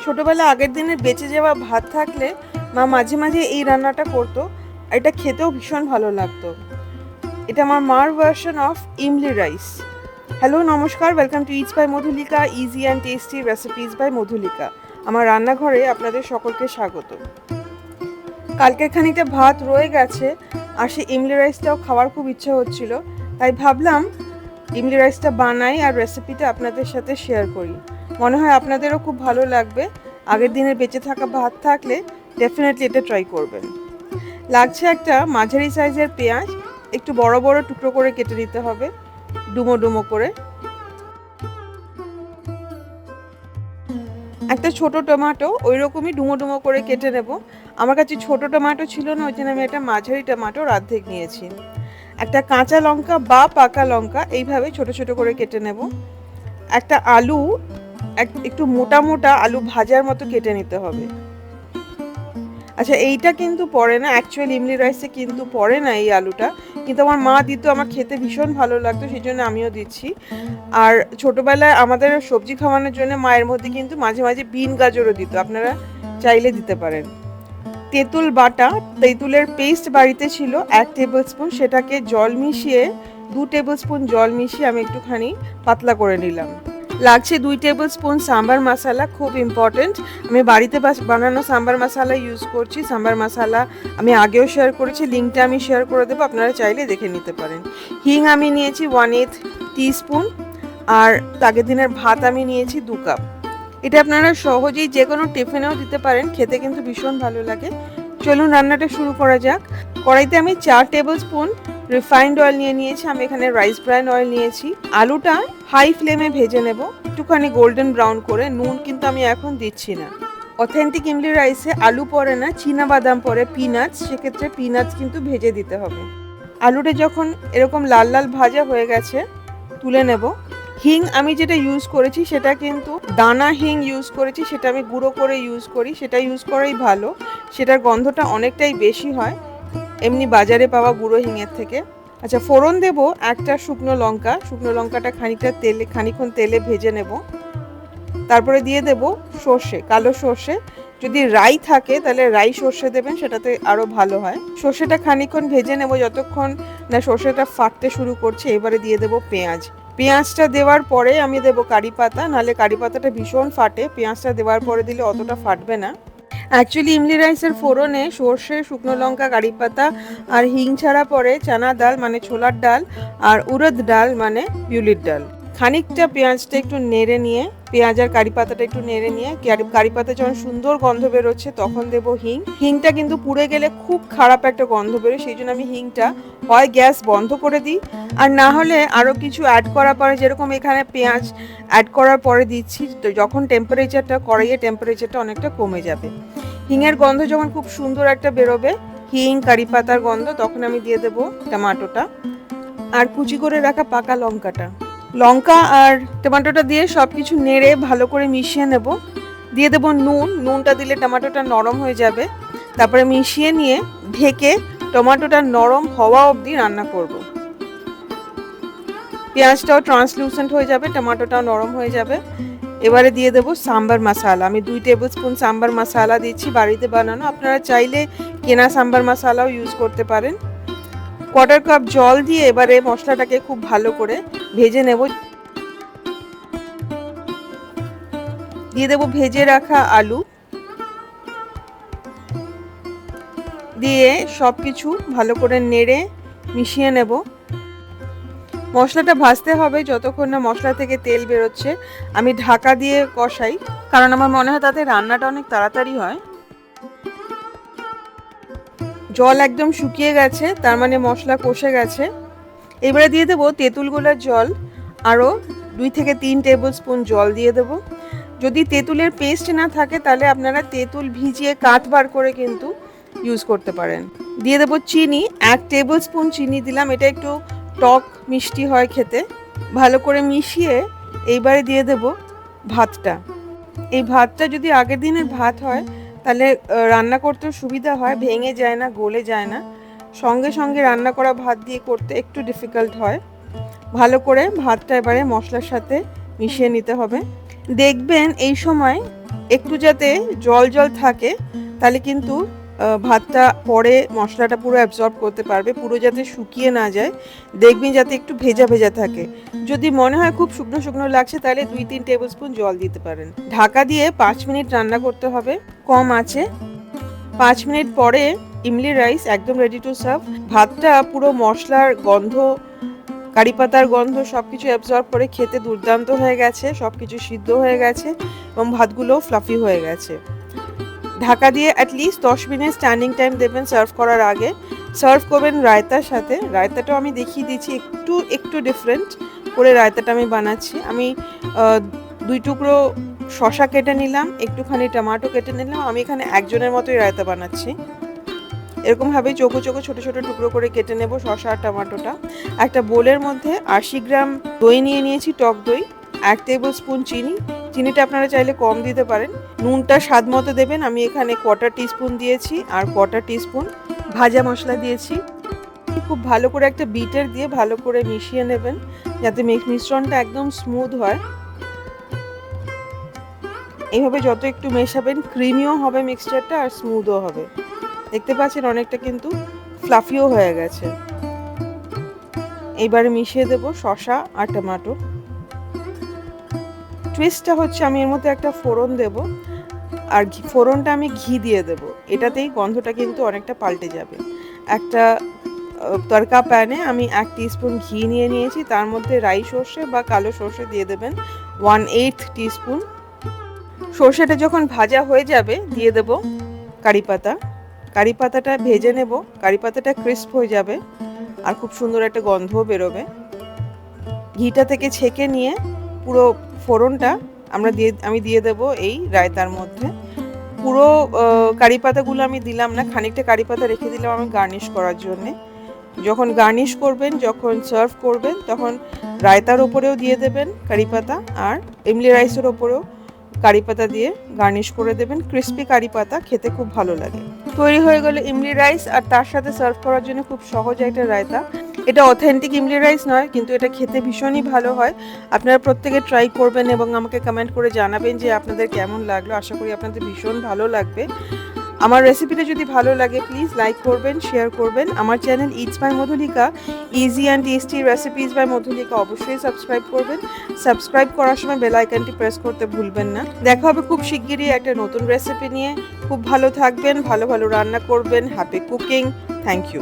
ছোটোবেলা আগের দিনের বেঁচে যাওয়া ভাত থাকলে মা মাঝে মাঝে এই রান্নাটা করতো। এটা খেতেও ভীষণ ভালো লাগতো। এটা আমার মার version of imli rice. Hello, নমস্কার, welcome to it's by Madhulika, easy and tasty recipes by Madhulika. আমার রান্নাঘরে আপনাদের সকলকে স্বাগত। কালকের খানিকটা ভাত রয়ে গেছে, আর সেই ইমলি রাইসটাও খাওয়ার খুব ইচ্ছা হচ্ছিল, তাই ভাবলাম ইমলি রাইসটা বানাই আর রেসিপিটা আপনাদের সাথে শেয়ার করি। মনে হয় আপনাদেরও খুব ভালো লাগবে। আগের দিনের বেঁচে থাকা ভাত থাকলে ডেফিনেটলি এটা ট্রাই করবেন। লাগছে একটা মাঝারি সাইজের পেঁয়াজ, একটু বড় বড় টুকরো করে কেটে নিতে হবে, ডুমো ডুমো করে। একটা ছোট টমেটো ওই রকমই ডুমো ডুমো করে কেটে নেব। আমার কাছে ছোট টমেটো ছিল না, ওই জন্য আমি একটা মাঝারি টমেটোর অর্ধেক নিয়েছি। একটা কাঁচা লঙ্কা বা পাকা লঙ্কা এইভাবে ছোট ছোট করে কেটে নেব। একটা আলু, একটু মোটা মোটা আলু ভাজার মতো কেটে নিতে হবে। আচ্ছা, এইটা কিন্তু পড়ে না, অ্যাকচুয়ালি ইমলি রাইসে কিন্তু পড়ে না এই আলুটা, কিন্তু আমার মা দিত, আমার খেতে ভীষণ ভালো লাগতো, সেই জন্য আমিও দিচ্ছি। আর ছোটোবেলায় আমাদের সবজি খাওয়ানোর জন্য মায়ের মধ্যে কিন্তু মাঝে মাঝে বিন গাজরও দিত, আপনারা চাইলে দিতে পারেন। তেঁতুল বাটা, তেঁতুলের পেস্ট বাড়িতে ছিল 1 টেবিল স্পুন, সেটাকে জল মিশিয়ে 2 টেবিল স্পুন জল মিশিয়ে আমি একটুখানি পাতলা করে নিলাম। লাগছে 2 টেবিল স্পুন সাম্বার মশলা, খুব ইম্পর্টেন্ট। আমি বাড়িতে বানানো সাম্বার মশলা ইউজ করছি। সাম্বার মশলা আমি আগেও শেয়ার করেছি, লিঙ্কটা আমি শেয়ার করে দেবো, আপনারা চাইলে দেখে নিতে পারেন। হিং আমি নিয়েছি 1/8 টিস্পুন, আর আগের দিনের ভাত আমি নিয়েছি 2 কাপ। এটা আপনারা সহজেই যে কোনো টিফিনেও দিতে পারেন, খেতে কিন্তু ভীষণ ভালো লাগে। চলুন রান্নাটা শুরু করা যাক। কড়াইতে আমি 4 টেবিল স্পুন রিফাইন্ড অয়েল নিয়েছি। আমি এখানে রাইস ব্রান অয়েল নিয়েছি। আলুটা হাই ফ্লেমে ভেজে নেব, একটুখানি গোল্ডেন ব্রাউন করে। নুন কিন্তু আমি এখন দিচ্ছি না। অথেন্টিক ইমলি রাইসে আলু পড়ে না, চীনা বাদাম পড়ে, পিনাটস, সেক্ষেত্রে পিনাটস কিন্তু ভেজে দিতে হবে। আলুটা যখন এরকম লাল লাল ভাজা হয়ে গেছে তুলে নেব। হিং আমি যেটা ইউজ করেছি সেটা কিন্তু দানা হিং ইউজ করেছি, সেটা আমি গুঁড়ো করে ইউজ করি, সেটা ইউজ করাই ভালো। সেটার গন্ধটা অনেকটাই বেশি হয় এমনি বাজারে পাওয়া গুঁড়ো হিংয়ের থেকে। আচ্ছা, ফোড়ন দেব একটা শুকনো লঙ্কা। শুকনো লঙ্কাটা খানিকক্ষণ তেলে ভেজে নেব। তারপরে দিয়ে দেব সর্ষে, কালো সর্ষে। যদি রাই থাকে তাহলে রাই সর্ষে দেবেন, সেটাতে আরও ভালো হয়। সর্ষেটা খানিকক্ষণ ভেজে নেব, যতক্ষণ না সর্ষেটা ফাটতে শুরু করছে। এবারে দিয়ে দেব পেঁয়াজ। পেঁয়াজটা দেওয়ার পরে আমি দেবো কারি পাতা, নাহলে কারি পাতাটা ভীষণ ফাটে, পেঁয়াজটা দেওয়ার পরে দিলে অতটা ফাটবে না। অ্যাকচুয়ালি ইমলি রাইসের ফোড়নে সর্ষে, শুকনো লঙ্কা, কারি পাতা আর হিং ছাড়া পরে চানা ডাল মানে ছোলার ডাল, আর উড়দ ডাল মানে বিউলির ডাল। খানিকটা পেঁয়াজটা একটু নেড়ে নিয়ে, পেঁয়াজ আর কারি পাতাটা একটু নেড়ে নিয়ে, কারি পাতা যখন সুন্দর গন্ধ বেরোচ্ছে তখন দেবো হিং। হিংটা কিন্তু পুড়ে গেলে খুব খারাপ একটা গন্ধ বেরোয়, সেই জন্য আমি হিংটা হয় গ্যাস বন্ধ করে দিই, আর না হলে আরও কিছু অ্যাড করার পরে, যেরকম এখানে পেঁয়াজ অ্যাড করার পরে দিচ্ছি, তো যখন কড়াইয়ের টেম্পারেচারটা অনেকটা কমে যাবে। হিঙের গন্ধ যখন খুব সুন্দর একটা বেরোবে, হিং কারি পাতার গন্ধ, তখন আমি দিয়ে দেবো টমেটোটা আর কুচি করে রাখা পাকা লঙ্কাটা। লঙ্কা আর টমেটোটা দিয়ে সব কিছু নেড়ে ভালো করে মিশিয়ে নেব। দিয়ে দেবো নুন। নুনটা দিলে টমেটোটা নরম হয়ে যাবে। তারপরে মিশিয়ে নিয়ে ঢেকে টমেটোটা নরম হওয়া অবধি রান্না করব। পেঁয়াজটাও ট্রান্সলুসেন্ট হয়ে যাবে, টমেটোটাও নরম হয়ে যাবে। এবারে দিয়ে দেবো সাম্বার মশলা। আমি 2 টেবিল স্পুন সাম্বার মশলা দিচ্ছি, বাড়িতে বানানো। আপনারা চাইলে কেনা সাম্বার মশলাও ইউজ করতে পারেন। 1/4 কাপ জল দিয়ে এবারে মশলাটাকে খুব ভালো করে ভেজে নেব। দিয়ে দেবো ভেজে রাখা আলু, দিয়ে সব কিছু ভালো করে নেড়ে মিশিয়ে নেব। মশলাটা ভাজতে হবে যতক্ষণ না মশলা থেকে তেল বেরোচ্ছে। আমি ঢাকা দিয়ে কষাই, কারণ আমার মনে হয় তাতে রান্নাটা অনেক তাড়াতাড়ি হয়। জল একদম শুকিয়ে গেছে, তার মানে মশলা কষে গেছে। এবারে দিয়ে দেবো তেঁতুল গোলার জল, আরও 2 থেকে 3 টেবিল স্পুন জল দিয়ে দেবো। যদি তেঁতুলের পেস্ট না থাকে তাহলে আপনারা তেঁতুল ভিজিয়ে কাঠ বার করে কিন্তু ইউজ করতে পারেন। দিয়ে দেবো চিনি, 1 টেবিল স্পুন চিনি দিলাম, এটা একটু টক মিষ্টি হয় খেতে। ভালো করে মিশিয়ে এইবারে দিয়ে দেব ভাতটা। এই ভাতটা যদি আগের দিনের ভাত হয় তাহলে রান্না করতেও সুবিধা হয়, ভেঙে যায় না, গলে যায় না। সঙ্গে সঙ্গে রান্না করা ভাত দিয়ে করতে একটু ডিফিকাল্ট হয়। ভালো করে ভাতটা এবারে মশলার সাথে মিশিয়ে নিতে হবে। দেখবেন এই সময় একটু যাতে জল জল থাকে, তাহলে কিন্তু ভাতটা পরে মশলাটা পুরো অ্যাবজর্ব করতে পারবে। পুরো যাতে শুকিয়ে না যায়, দেখবেন যাতে একটু ভেজা ভেজা থাকে। যদি মনে হয় খুব শুকনো শুকনো লাগছে, তাহলে 2-3 টেবিল স্পুন জল দিতে পারেন। ঢাকা দিয়ে 5 মিনিট রান্না করতে হবে কম আঁচে। 5 মিনিট পরে ইমলি রাইস একদম রেডি টু সার্ভ। ভাতটা পুরো মশলার গন্ধ, কারি পাতার গন্ধ সব কিছু অ্যাবজর্ব করে খেতে দুর্দান্ত হয়ে গেছে। সব কিছু সিদ্ধ হয়ে গেছে এবং ভাতগুলোও ফ্লাফি হয়ে গেছে। ঢাকা দিয়ে অ্যাটলিস্ট 10 মিনিট স্ট্যান্ডিং টাইম দেবেন সার্ভ করার আগে। সার্ভ করবেন রায়তার সাথে। রায়তাটাও আমি দেখিয়ে দিচ্ছি, একটু ডিফারেন্ট করে রায়তাটা আমি বানাচ্ছি। আমি 2 টুকরো শসা কেটে নিলাম, একটুখানি টমেটো কেটে নিলাম। আমি এখানে একজনের মতোই রায়তা বানাচ্ছি। এরকমভাবে চৌকো চৌকো ছোটো ছোটো টুকরো করে কেটে নেব শসা আর টমেটোটা। একটা বোলের মধ্যে 80 গ্রাম দই নিয়ে নিয়েছি, টক দই, 1 টেবিল স্পুন চিনি। চিনিটা আপনারা চাইলে কম দিতে পারেন। নুনটা স্বাদ মতো দেবেন। আমি এখানে 1/4 টিস্পুন দিয়েছি আর 1/4 টিস্পুন ভাজা মশলা দিয়েছি। খুব ভালো করে একটা বিটার দিয়ে ভালো করে মিশিয়ে নেবেন, যাতে মিশ্রণটা একদম স্মুথ হয়। এইভাবে যত একটু মেশাবেন, ক্রিমিও হবে মিক্সচারটা আর স্মুথও হবে। দেখতে পাচ্ছেন অনেকটা কিন্তু ফ্লাফিও হয়ে গেছে। এইবারে মিশিয়ে দেব শসা আর টমেটো। টুইস্টটা হচ্ছে আমি এর মধ্যে একটা ফোড়ন দেব, আর ফোড়নটা আমি ঘি দিয়ে দেব। এটাতেই গন্ধটা কিন্তু অনেকটা পাল্টে যাবে। একটা তড়কা প্যানে আমি 1 টিস্পুন ঘি নিয়ে নিয়েছি, তার মধ্যে রাই সর্ষে বা কালো সর্ষে দিয়ে দেবেন 1/8 টিস্পুন। সর্ষেটা যখন ভাজা হয়ে যাবে দিয়ে দেব কারি পাতা। কারি পাতাটা ভেজে নেব, কারি পাতাটা ক্রিস্প হয়ে যাবে আর খুব সুন্দর একটা গন্ধও বেরোবে। ঘিটা থেকে ছেঁকে নিয়ে পুরো ফোড়নটা আমি দিয়ে দেব এই রায়তার মধ্যে। পুরো কারি পাতাগুলো আমি দিলাম না, খানিকটা কারি পাতা রেখে দিলাম আমি গার্নিশ করার জন্যে। যখন গার্নিশ করবেন, যখন সার্ভ করবেন, তখন রায়তার ওপরেও দিয়ে দেবেন কারি পাতা আর ইমলি রাইসের ওপরেও কারি পাতা দিয়ে গার্নিশ করে দেবেন। ক্রিস্পি কারি পাতা খেতে খুব ভালো লাগে। তৈরি হয়ে গেল ইমলি রাইস, আর তার সাথে সার্ভ করার জন্য খুব সহজ একটা রায়তা। এটা অথেন্টিক ইমলি রাইস নয়, কিন্তু এটা খেতে ভীষণই ভালো হয়। আপনারা প্রত্যেকে ট্রাই করবেন এবং আমাকে কমেন্ট করে জানাবেন যে আপনাদের কেমন লাগলো। আশা করি আপনাদের ভীষণ ভালো লাগবে। আমার রেসিপিটা যদি ভালো লাগে প্লিজ লাইক করবেন, শেয়ার করবেন। আমার channel it's by Madhulika, easy and tasty recipes by Madhulika অবশ্যই সাবস্ক্রাইব করবেন। সাবস্ক্রাইব করার সময় বেল আইকনটি প্রেস করতে ভুলবেন না। দেখা হবে খুব শিগগিরই একটা নতুন রেসিপি নিয়ে। খুব ভালো থাকবেন, ভালো ভালো রান্না করবেন। Happy cooking. Thank you.